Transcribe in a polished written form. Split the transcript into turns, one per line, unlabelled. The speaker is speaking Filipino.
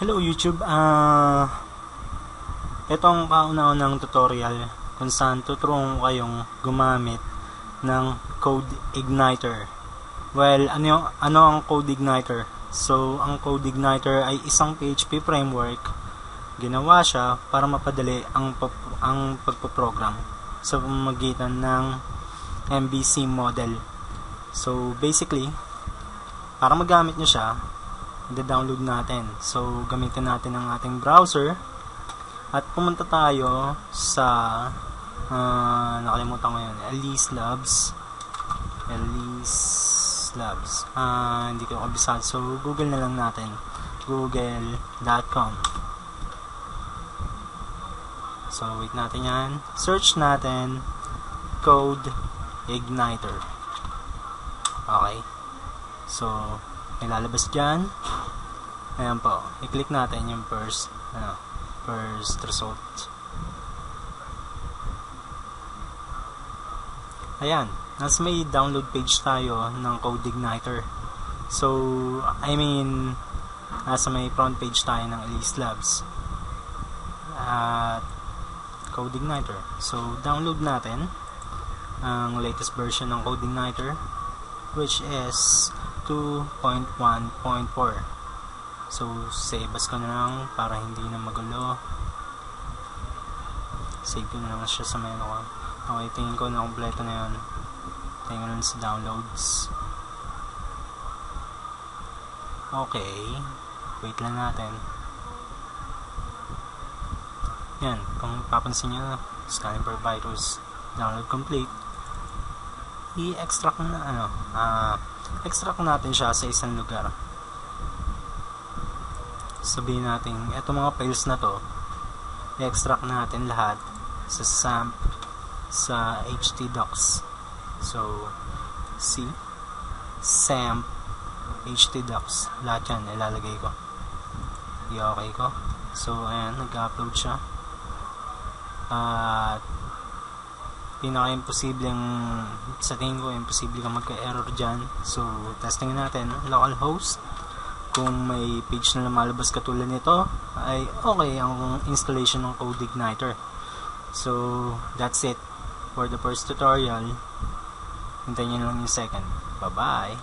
Hello YouTube, itong kauna-unang tutorial kung saan tuturuan ko kayong gumamit ng CodeIgniter. Well, ano ang CodeIgniter? So, ang CodeIgniter ay isang PHP framework. Ginawa siya para mapadali ang pagpo-program sa pamamagitan ng MVC model. So, basically, para magamit nyo siya, i-download natin. So, gamitin natin ang ating browser at pumunta tayo sa nakalimutan ko yun, Elise Labs. Hindi ko kabisado. So, Google na lang natin. google.com. So, wait natin yan. Search natin CodeIgniter. Okay. So, may lalabas dyan. Ayan po. I-click natin yung first result. Ayan. Nasa may download page tayo ng CodeIgniter. So, nasa may front page tayo ng Elise Labs. At CodeIgniter. So, download natin ang latest version ng CodeIgniter, which is 2.1.4. So, save as ko na lang para hindi na magulo. Save ko na lang siya sa menu ko. Okay, tingin ko na kompleto na yun. Tingin ko na sa downloads. Okay. Wait lang natin. Yan. Kung papansin nyo, scanning for virus. Download complete. I-extract na extract natin siya sa isang lugar. Sabihin natin, eto mga files na to, i-extract natin lahat sa SAMP, sa htdocs. So, SAMP, htdocs, lahat yan, ilalagay ko. I-okay ko. So, ayan, nag-upload siya. At, pinaka-imposibleng, sa tingin ko, imposible ka magka-error dyan. So, testing natin, localhost. Kung may page na lumalabas katulad nito, ay okay ang installation ng CodeIgniter. So, that's it for the first tutorial. Hintayin nyo lang yung second. Bye-bye!